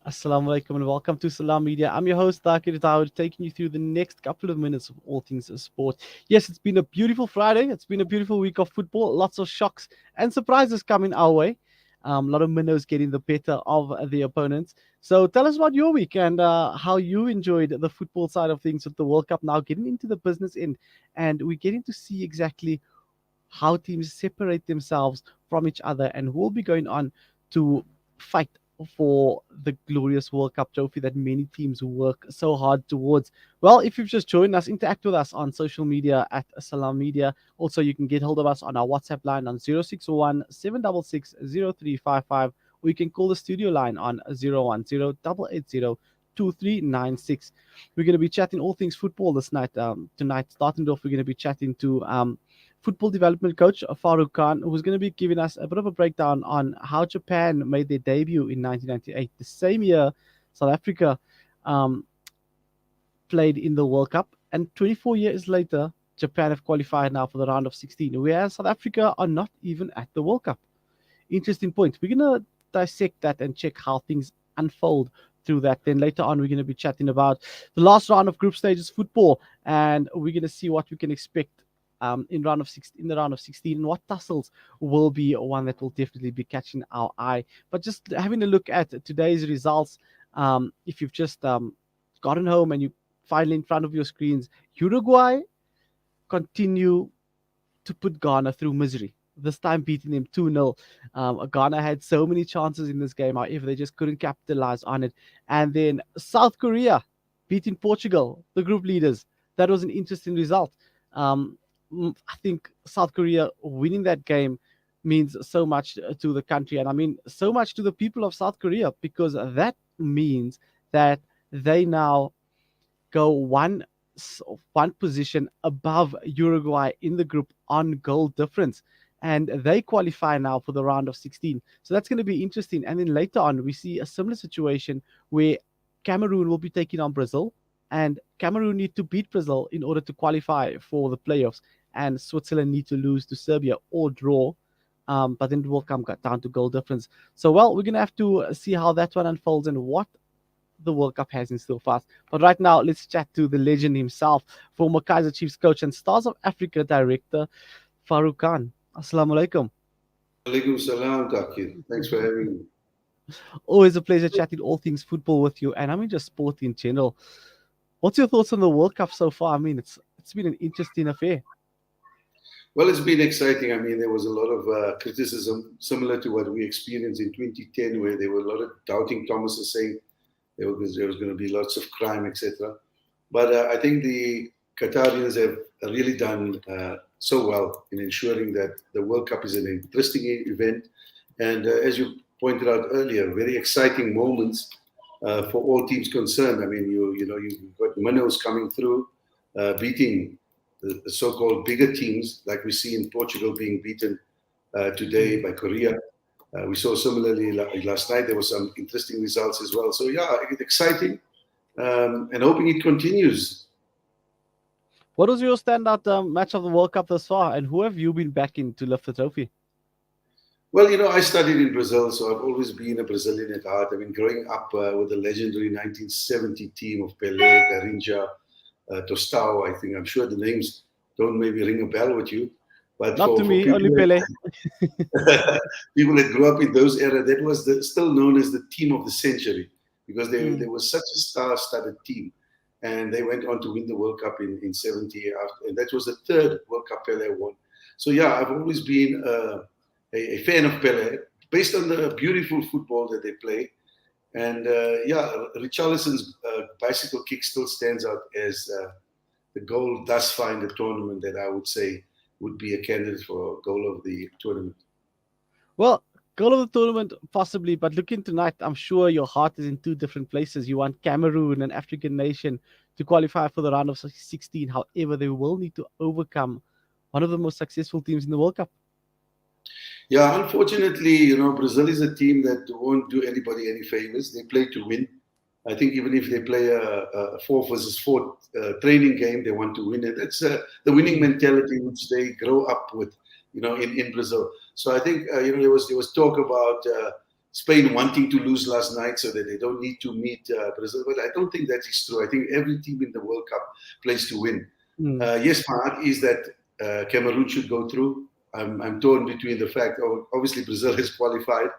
Assalamu alaikum and welcome to Salam Media. I'm your host, Takir Dawood, taking you through the next couple of minutes of all things sport. Yes, it's been a beautiful Friday. It's been a beautiful week of football. Lots of shocks and surprises coming our way. A lot of minnows getting the better of the opponents. So tell us about your week and how you enjoyed the football side of things with the World Cup now getting into the business end. And we're getting to see exactly how teams separate themselves from each other and who will be going on to fight for the glorious World Cup trophy that many teams work so hard towards. Well, if you've just joined us, interact with us on social media at Salam Media. Also, you can get hold of us on our WhatsApp line on 061 766 0355, or you can call the studio line on 010 880 2396. We're going to be chatting all things football this night. Tonight, starting off, we're going to be chatting to football development coach Farouk Khan, who's going to be giving us a bit of a breakdown on how Japan made their debut in 1998, the same year South Africa um, played in the World Cup. And 24 years later, Japan have qualified now for the round of 16, whereas South Africa are not even at the World Cup. Interesting point. We're going to dissect that and check how things unfold through that. Then later on, we're going to be chatting about the last round of group stages football, and we're going to see what we can expect in the round of 16, and what tussles will be one that will definitely be catching our eye. But just having a look at today's results, if you've just gotten home and you finally in front of your screens, Uruguay continue to put Ghana through misery. This time beating them 2-0. Ghana had so many chances in this game, however, they just couldn't capitalize on it. And then South Korea beating Portugal, the group leaders. That was an interesting result. Um, I think South Korea winning that game means so much to the country. And I mean, so much to the people of South Korea, because that means that they now go one position above Uruguay in the group on goal difference. And they qualify now for the round of 16. So that's going to be interesting. And then later on, we see a similar situation where Cameroon will be taking on Brazil, and Cameroon need to beat Brazil in order to qualify for the playoffs. And Switzerland need to lose to Serbia or draw. But then it will come down to goal difference. So, well, we're going to have to see how that one unfolds and what the World Cup has in store for us. But right now, let's chat to the legend himself, former Kaizer Chiefs coach and Stars of Africa director, Farouk Khan. Assalamu alaikum. Alaikum salam, Takir. Thanks for having me. Always a pleasure chatting all things football with you, and I mean just sport in general. What's your thoughts on the World Cup so far? I mean, it's been an interesting affair. Well, it's been exciting. I mean, there was a lot of criticism similar to what we experienced in 2010, where there were a lot of doubting Thomases saying there was going to be lots of crime, etc. But I think the Qatarians have really done so well in ensuring that the World Cup is an interesting event. And as you pointed out earlier, very exciting moments for all teams concerned. I mean, you've got minnows coming through, beating the so-called bigger teams, like we see in Portugal being beaten today by Korea. We saw similarly last night. There were some interesting results as well. So yeah, it's exciting, and hoping it continues. What was your standout match of the World Cup thus far, and who have you been backing to lift the trophy? Well, I studied in Brazil, so I've always been a Brazilian at heart. I mean, growing up with the legendary 1970 team of Pelé, Garrincha, Tostão, I think I'm sure the names don't maybe ring a bell with you, but Not to for me, only Pele. people that grew up in those era, that was still known as the team of the century because Mm. they were such a star-studded team. And they went on to win the World Cup in 70, and that was the third World Cup Pelé won. So yeah, I've always been a fan of Pelé, based on the beautiful football that they play. And yeah, Richarlison's bicycle kick still stands out as the goal thus far in the tournament that I would say would be a candidate for goal of the tournament. Well, goal of the tournament, possibly, but looking tonight, I'm sure your heart is in two different places. You want Cameroon, an African nation, to qualify for the round of 16. However, they will need to overcome one of the most successful teams in the World Cup. Yeah, unfortunately, Brazil is a team that won't do anybody any favors. They play to win. I think even if they play a 4 versus 4 training game, they want to win it. That's the winning mentality which they grow up with, in Brazil. So I think there was talk about Spain wanting to lose last night so that they don't need to meet Brazil. But I don't think that is true. I think every team in the World Cup plays to win. Mm. Yes, my heart is that Cameroon should go through. I'm torn between the fact, obviously Brazil has qualified,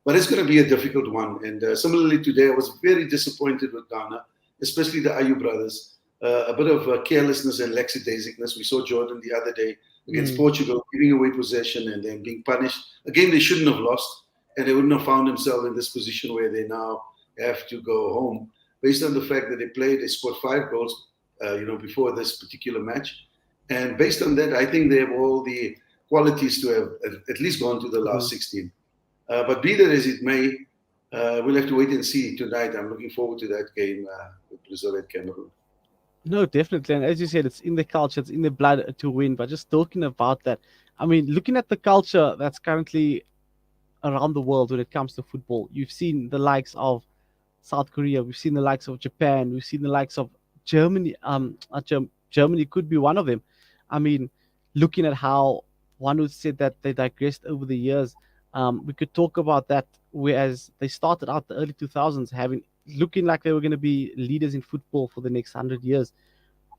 but it's going to be a difficult one. And similarly today, I was very disappointed with Ghana, especially the Ayew brothers. A bit of carelessness and lackadaisicness. We saw Jordan the other day against Portugal, giving away possession and then being punished. Again, they shouldn't have lost, and they wouldn't have found themselves in this position where they now have to go home. Based on the fact that they scored 5 goals, before this particular match. And based on that, I think they have all the qualities to have at least gone to the last 16. But be that as it may, we'll have to wait and see tonight. I'm looking forward to that game with Brazil and Cameroon. No, definitely. And as you said, it's in the culture, it's in the blood to win. But just talking about that, I mean, looking at the culture that's currently around the world when it comes to football, you've seen the likes of South Korea, we've seen the likes of Japan, we've seen the likes of Germany. Germany could be one of them. I mean, looking at how one would say that they digressed over the years, we could talk about that. Whereas they started out the early 2000s having looking like they were going to be leaders in football for the next 100 years,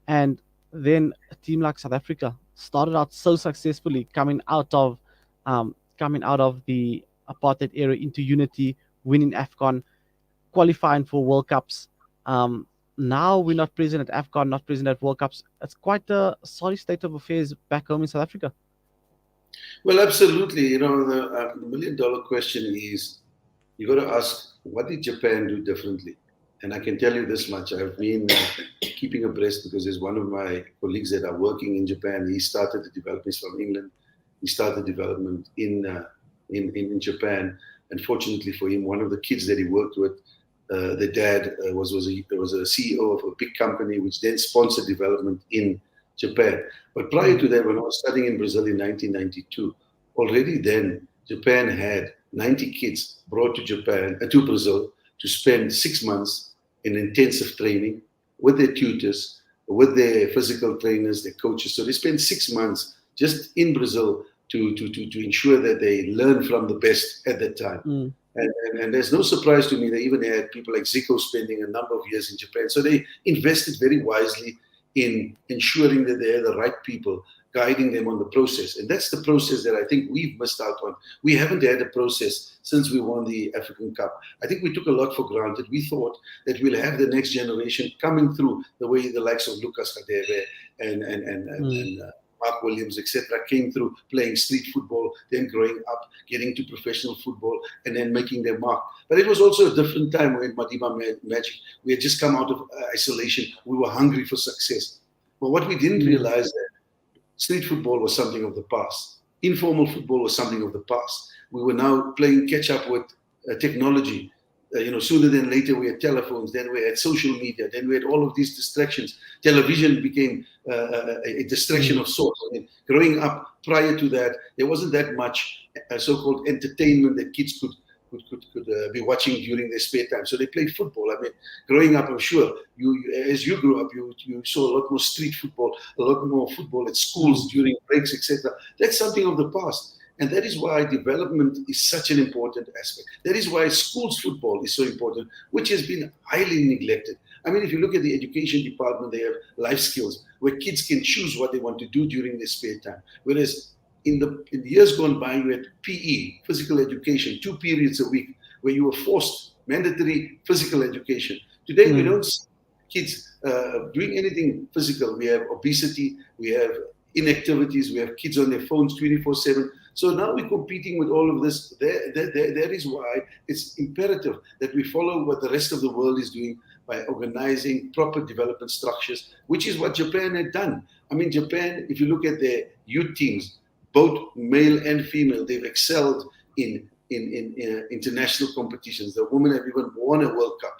and then a team like South Africa started out so successfully coming out of the apartheid era into unity, winning AFCON, qualifying for World Cups. Now we're not present at AFCON, not present at World Cups. It's quite a sorry state of affairs back home in South Africa. Well, absolutely. The million-dollar question is you got to ask, what did Japan do differently? And I can tell you this much. I've been keeping abreast because there's one of my colleagues that are working in Japan. He started the development from England. He started development in Japan. And fortunately for him, one of the kids that he worked with, the dad was a CEO of a big company which then sponsored development in Japan. But prior to that, when I was studying in Brazil in 1992, already then Japan had 90 kids brought to Brazil to spend 6 months in intensive training with their tutors, with their physical trainers, their coaches. So they spent 6 months just in Brazil to ensure that they learn from the best at that time. And there's no surprise to me they even had people like Zico spending a number of years in Japan. So they invested very wisely in ensuring that they are the right people guiding them on the process. And that's the process that I think we've missed out on. We haven't had a process since we won the African Cup. I think we took a lot for granted. We thought that we'll have the next generation coming through the way the likes of Lucas Radebe and Mark Williams, etc., came through playing street football, then growing up, getting to professional football, and then making their mark. But it was also a different time when Madiba Magic, we had just come out of isolation. We were hungry for success. But what we didn't realize that street football was something of the past. Informal football was something of the past. We were now playing catch up with technology. Sooner than later we had telephones, then we had social media, then we had all of these distractions. Television became a distraction of sorts. I mean, growing up prior to that, there wasn't that much so-called entertainment that kids could be watching during their spare time. So they played football. I mean, growing up, I'm sure as you grew up, you saw a lot more street football, a lot more football at schools during breaks, etc. That's something of the past. And that is why development is such an important aspect. That is why schools football is so important, which has been highly neglected. I mean, if you look at the education department, they have life skills where kids can choose what they want to do during their spare time. Whereas in the years gone by, you had PE, physical education, 2 periods a week, where you were forced mandatory physical education. Today, we don't see kids doing anything physical. We have obesity, we have inactivities, we have kids on their phones 24/7. So now we're competing with all of this. That is why it's imperative that we follow what the rest of the world is doing by organizing proper development structures, which is what Japan had done. I mean, Japan, if you look at their youth teams, both male and female, they've excelled in international competitions. The women have even won a World Cup.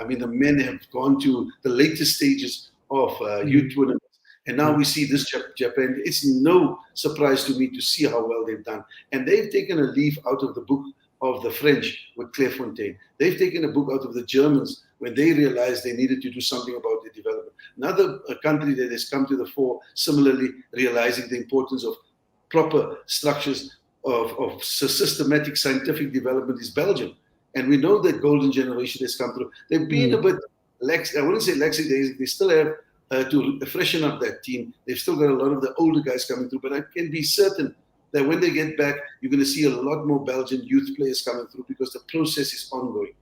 I mean, the men have gone to the latest stages of youth tournaments. And now we see this Japan. It's no surprise to me to see how well they've done. And they've taken a leaf out of the book of the French with Clairefontaine. They've taken a book out of the Germans when they realized they needed to do something about their development. Another country that has come to the fore, similarly realizing the importance of proper structures of systematic scientific development is Belgium. And we know that golden generation has come through. They've been a bit lax. I wouldn't say laxy. They still have to freshen up that team. They've still got a lot of the older guys coming through. But I can be certain that when they get back, you're going to see a lot more Belgian youth players coming through because the process is ongoing.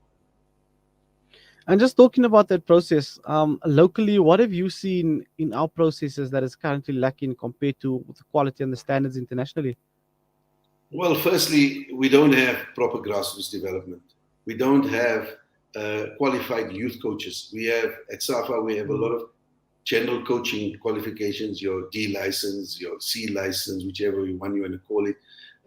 And just talking about that process, locally, what have you seen in our processes that is currently lacking compared to the quality and the standards internationally? Well, firstly, we don't have proper grassroots development. We don't have qualified youth coaches. We have at SAFA, we have a lot of general coaching qualifications, your D license, your C license, whichever one you want to call it,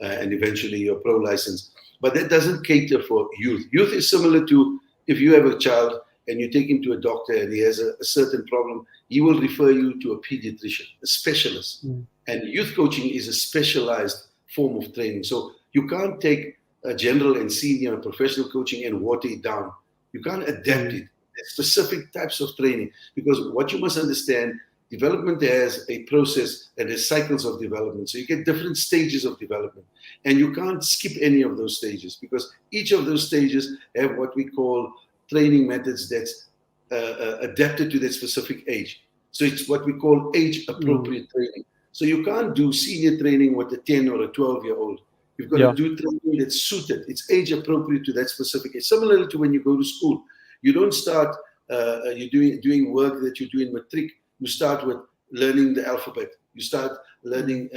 and eventually your pro license. But that doesn't cater for youth. Youth is similar to if you have a child and you take him to a doctor and he has a certain problem, he will refer you to a pediatrician, a specialist. And youth coaching is a specialized form of training. So you can't take a general and senior professional coaching and water it down. You can't adapt it. There's specific types of training because what you must understand, development has a process and has cycles of development. So you get different stages of development and you can't skip any of those stages because each of those stages have what we call training methods that's adapted to that specific age. So it's what we call age appropriate training. So you can't do senior training with a 10 or a 12-year-old. You've got to do training that's suited. It's age appropriate to that specific age. Similarly to when you go to school, you don't start you're doing work that you do in matric. You start with learning the alphabet. You start learning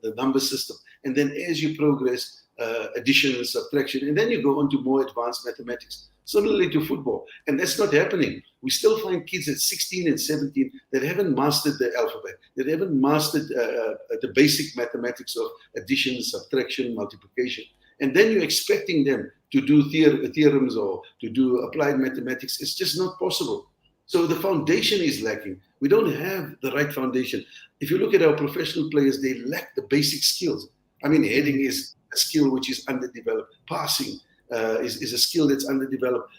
the number system. And then as you progress, addition and subtraction, and then you go on to more advanced mathematics. Similarly to football. And that's not happening. We still find kids at 16 and 17 that haven't mastered the alphabet, that haven't mastered the basic mathematics of addition, subtraction, multiplication. And then you're expecting them to do theorems or to do applied mathematics. It's just not possible. So the foundation is lacking. We don't have the right foundation. If you look at our professional players, they lack the basic skills. I mean, heading is a skill which is underdeveloped. Passing is a skill that's underdeveloped.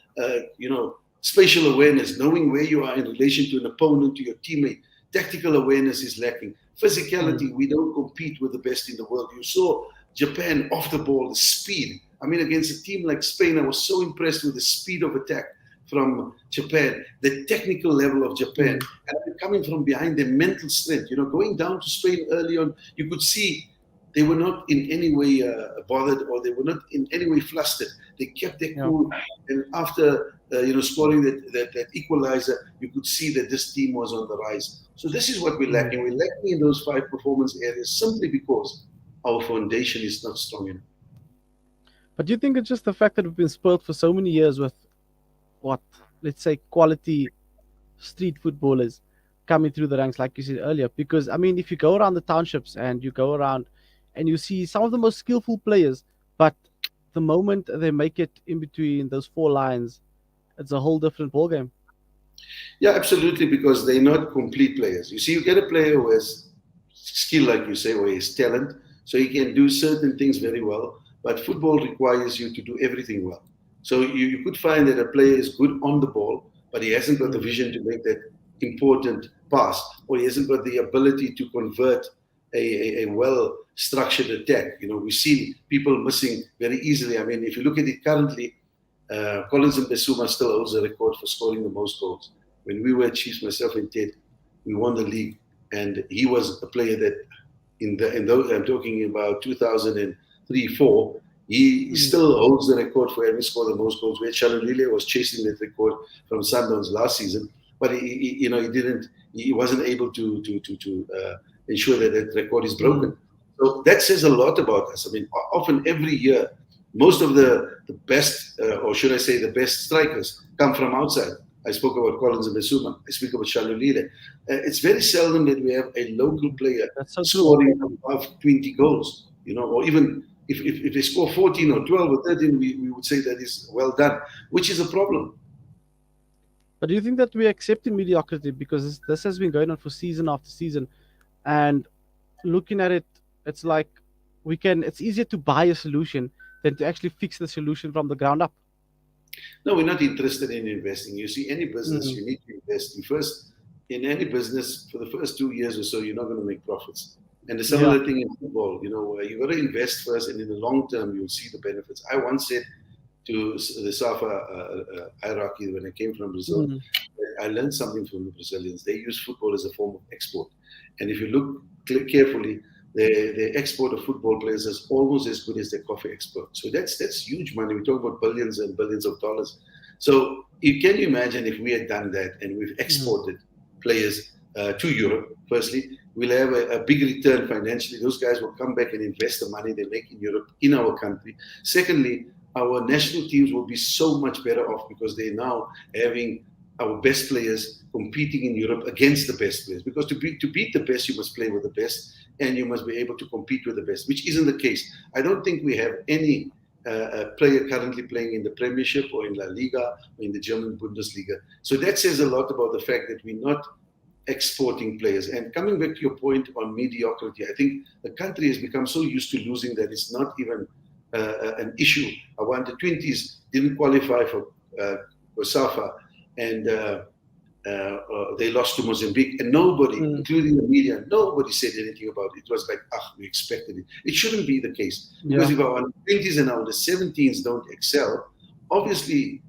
Spatial awareness, knowing where you are in relation to an opponent, to your teammate. Tactical awareness is lacking. Physicality, we don't compete with the best in the world. You saw Japan off the ball, the speed. I mean, against a team like Spain, I was so impressed with the speed of attack from Japan, the technical level of Japan, and coming from behind, their mental strength. Going down to Spain early on, you could see they were not in any way bothered, or they were not in any way flustered. They kept their cool, and after scoring that equalizer, you could see that this team was on the rise. So this is what we're lacking. We're lacking in those 5 performance areas simply because our foundation is not strong enough. But do you think it's just the fact that we've been spoiled for so many years with let's say, quality street footballers coming through the ranks, like you said earlier? Because, I mean, if you go around the townships and you go around and you see some of the most skillful players, but the moment they make it in between those 4 lines, it's a whole different ballgame. Yeah, absolutely, because they're not complete players. You see, you get a player who has skill, like you say, or his talent, so he can do certain things very well, but football requires you to do everything well. So you could find that a player is good on the ball, but he hasn't got the vision to make that important pass, or he hasn't got the ability to convert a well-structured attack. We see people missing very easily. I mean, if you look at it currently, Collins Mbesuma still holds the record for scoring the most goals. When we were at Chiefs, myself and Ted, we won the league, and he was a player that in those, I'm talking about 2003-4, he still holds the record for having scored the most goals. Where Shalulile was chasing that record from Sundowns last season, but he wasn't able to ensure that that record is broken. So that says a lot about us. I mean, often every year, most of the best, or should I say the best strikers come from outside. I spoke about Collins and Besuma. I speak about Shalulile. It's very seldom that we have a local player scoring above 20 goals, or even if they score 14 or 12 or 13, we would say that is well done, which is a problem. But do you think that we're accepting mediocrity because this has been going on for season after season, and looking at it, it's like it's easier to buy a solution than to actually fix the solution from the ground up? No, we're not interested in investing. You see, any business, you need to invest. In any business, for the first 2 years or so, you're not going to make profits. And the Yeah. similar thing in football, you got to invest first, and in the long term, you'll see the benefits. I once said to the SAFA hierarchy when I came from Brazil, Mm. I learned something from the Brazilians. They use football as a form of export. And if you look carefully, the export of football players is almost as good as their coffee export. So that's huge money. We talk about billions and billions of dollars. So can you imagine if we had done that and we've Mm. exported players to Europe, firstly, we'll have a big return financially. Those guys will come back and invest the money they make in Europe in our country. Secondly, our national teams will be so much better off because they're now having our best players competing in Europe against the best players. Because to beat the best, you must play with the best, and you must be able to compete with the best, which isn't the case. I don't think we have any player currently playing in the Premiership or in La Liga or in the German Bundesliga. So that says a lot about the fact that we're not exporting players. And coming back to your point on mediocrity, I think the country has become so used to losing that it's not even an issue. Our under-20s didn't qualify for SAFA, and they lost to Mozambique, and nobody, Mm. including the media, nobody said anything about it. It was like, we expected it. It shouldn't be the case, because Yeah. if our under-20s and our under-17s don't excel, obviously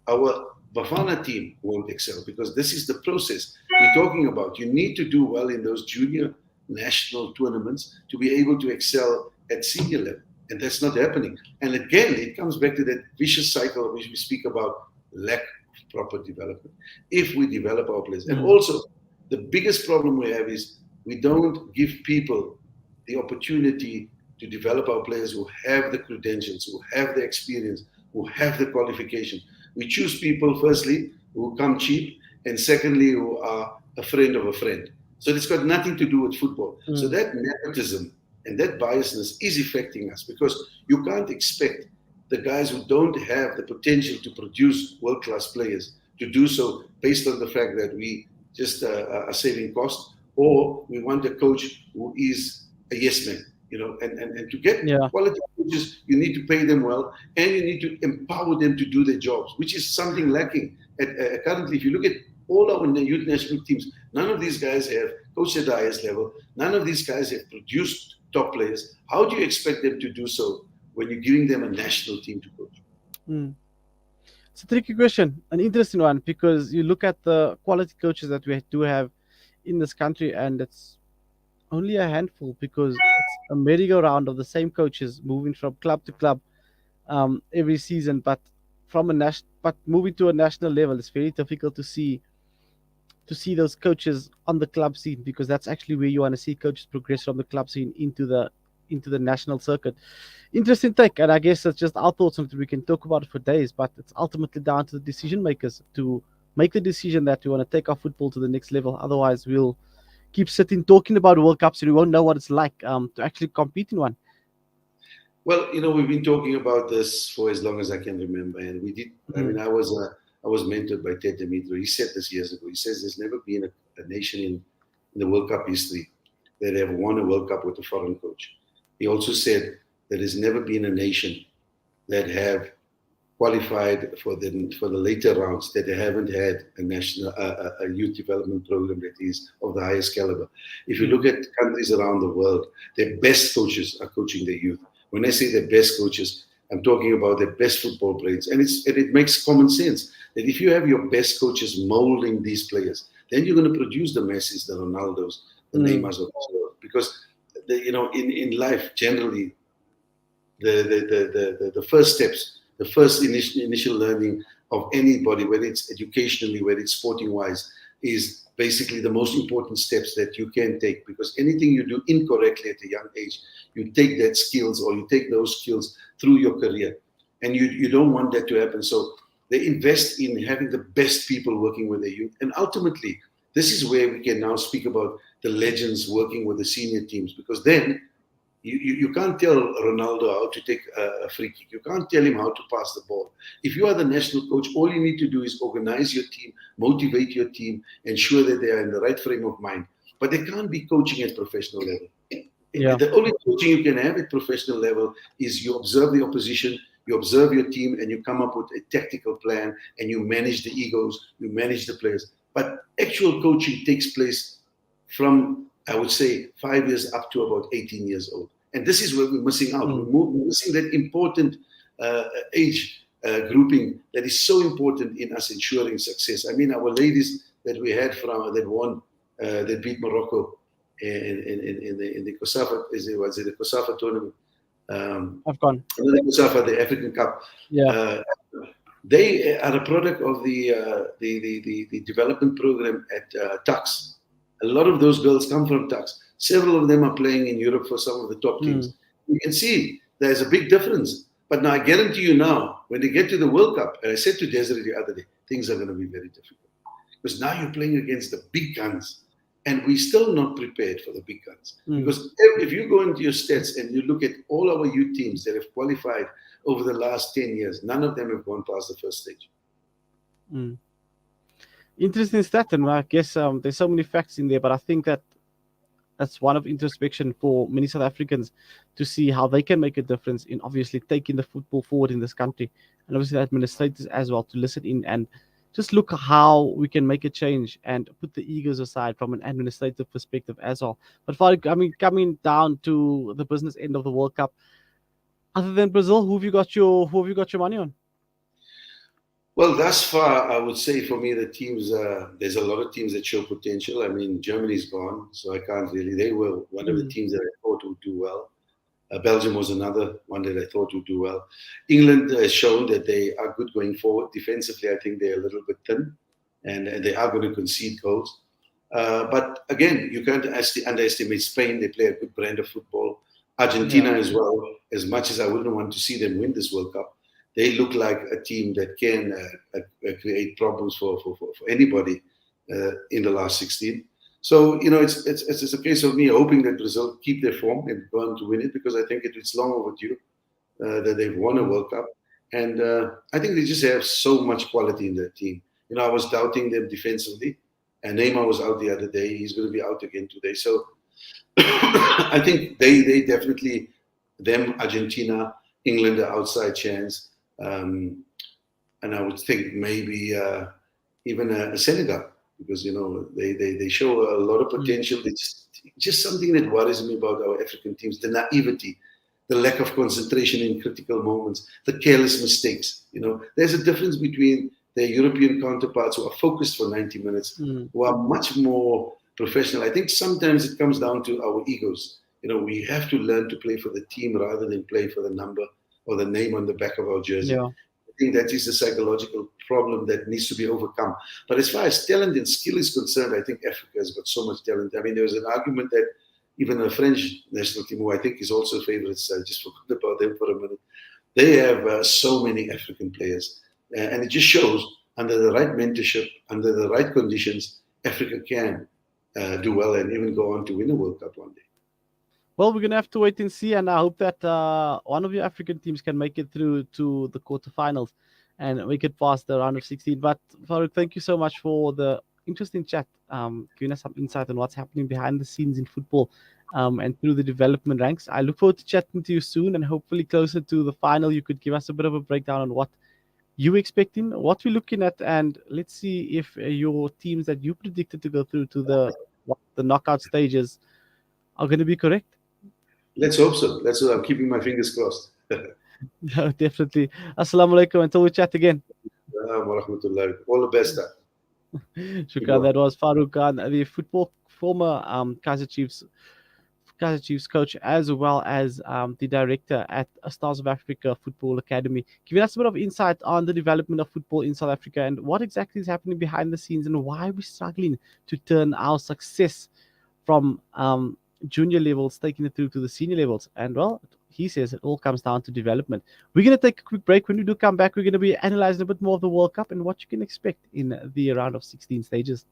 our Bafana team won't excel, because this is the process we're talking about. You need to do well in those junior national tournaments to be able to excel at senior level, and that's not happening. And again, it comes back to that vicious cycle which we speak about, lack of proper development. If we develop our players, and Mm. also the biggest problem we have is we don't give people the opportunity to develop our players who have the credentials, who have the experience, who have the qualification. We choose people, firstly, who come cheap, and secondly, who are a friend of a friend. So it's got nothing to do with football. So Mm. that nepotism and that biasness is affecting us, because you can't expect the guys who don't have the potential to produce world-class players to do so based on the fact that we just are saving costs, or we want a coach who is a yes man. And to get Yeah. quality coaches, you need to pay them well, and you need to empower them to do their jobs, which is something lacking. Currently, if you look at all our youth national teams, none of these guys have coached at the highest level. None of these guys have produced top players. How do you expect them to do so when you're giving them a national team to coach? Mm. It's a tricky question, an interesting one, because you look at the quality coaches that we do have in this country, and it's only a handful, because it's a merry-go-round of the same coaches moving from club to club every season. But but moving to a national level, it's very difficult to see those coaches on the club scene, because that's actually where you want to see coaches progress from the club scene into the national circuit. Interesting take, and I guess that's just our thoughts on it. We can talk about it for days, but it's ultimately down to the decision makers to make the decision that we want to take our football to the next level. Otherwise, we'll keep sitting talking about World Cups and we won't know what it's like to actually compete in one. Well, we've been talking about this for as long as I can remember, and we did. I Mm. mean, I was mentored by Ted Dimitro. He said this years ago. He says there's never been a nation in the World Cup history that have won a World Cup with a foreign coach. He also said there has never been a nation that have qualified for the later rounds that they haven't had a national a youth development program that is of the highest caliber. If you Mm. look at countries around the world, their best coaches are coaching their youth. When I say their best coaches, I'm talking about their best football brains, and it makes common sense that if you have your best coaches molding these players, then you're going to produce the Messis, the Ronaldos, the Mm. Neymars of the world. Because in life generally the first steps, the first initial learning of anybody, whether it's educationally, whether it's sporting wise, is basically the most important steps that you can take. Because anything you do incorrectly at a young age, you take that skills or you take those skills through your career, and you don't want that to happen. So they invest in having the best people working with their youth, and ultimately, this is where we can now speak about the legends working with the senior teams, because then you can't tell Ronaldo how to take a free kick. You can't tell him how to pass the ball. If you are the national coach, all you need to do is organize your team, motivate your team, ensure that they are in the right frame of mind. But they can't be coaching at professional level. Yeah. The only coaching you can have at professional level is you observe the opposition, you observe your team, and you come up with a tactical plan, and you manage the egos, you manage the players. But actual coaching takes place from I would say 5 years up to about 18 years old. And this is where we're missing out. Mm. We're missing that important age grouping that is so important in us ensuring success. I mean, our ladies that we had from that won, that beat Morocco in the COSAFA, was it the COSAFA tournament? Afghan. The COSAFA, the African Cup. Yeah. They are a product of the development program at Tux. A lot of those girls come from Tux. Several of them are playing in Europe for some of the top teams. You can see there's a big difference. But now I guarantee you now, when they get to the World Cup, and I said to Desiree the other day, things are going to be very difficult. Because now you're playing against the big guns, and we're still not prepared for the big guns. Because if you go into your stats and you look at all our youth teams that have qualified over the last 10 years, none of them have gone past the first stage. Interesting stat, and I guess there's so many facts in there, but I think that's one of introspection for many South Africans to see how they can make a difference in obviously taking the football forward in this country, and obviously the administrators as well to listen in and just look how we can make a change and put the egos aside from an administrative perspective as well. But Farouk, I mean, coming down to the business end of the World Cup, other than Brazil, who have you got your money on? Well, thus far, I would say for me, the teams, there's a lot of teams that show potential. I mean, Germany's gone, so I can't really. They were one of the teams that I thought would do well. Belgium was another one that I thought would do well. England has shown that they are good going forward. Defensively, I think they're a little bit thin, and they are going to concede goals. But again, you can't underestimate Spain. They play a good brand of football. Argentina as well, as much as I wouldn't want to see them win this World Cup, they look like a team that can create problems for anybody in the last 16. So, it's a case of me hoping that Brazil keep their form and go on to win it, because I think it's long overdue that they've won a World Cup. And I think they just have so much quality in their team. I was doubting them defensively, and Neymar was out the other day. He's going to be out again today. So I think they definitely, Argentina, England are outside chance. And I would think maybe even a Senegal, because they show a lot of potential. It's just something that worries me about our African teams: the naivety, the lack of concentration in critical moments, the careless mistakes. There's a difference between their European counterparts who are focused for 90 minutes, who are much more professional. I think sometimes it comes down to our egos. We have to learn to play for the team rather than play for the number or the name on the back of our jersey. Yeah. I think that is a psychological problem that needs to be overcome. But as far as talent and skill is concerned, I think Africa has got so much talent. I mean, there was an argument that even the French national team, who I think is also favorites, I just forgot about them for a minute, they have so many African players. And it just shows, under the right mentorship, under the right conditions, Africa can do well and even go on to win a World Cup one day. Well, we're going to have to wait and see, and I hope that one of your African teams can make it through to the quarterfinals and make it past the round of 16. But Farouk, thank you so much for the interesting chat, giving us some insight on what's happening behind the scenes in football and through the development ranks. I look forward to chatting to you soon, and hopefully closer to the final, you could give us a bit of a breakdown on what you're expecting, what we're looking at, and let's see if your teams that you predicted to go through to the knockout stages are going to be correct. Let's hope so. I'm keeping my fingers crossed. No, definitely. Assalamu alaikum. Until we chat again. All the best. Shukran. That was Farouk Khan, the former Kaizer Chiefs coach, as well as the director at Stars of Africa Football Academy, giving us a bit of insight on the development of football in South Africa and what exactly is happening behind the scenes and why we're struggling to turn our success from junior levels, taking it through to the senior levels. And well, he says it all comes down to development. We're going to take a quick break. When we do come back, we're going to be analyzing a bit more of the World Cup and what you can expect in the round of 16 stages.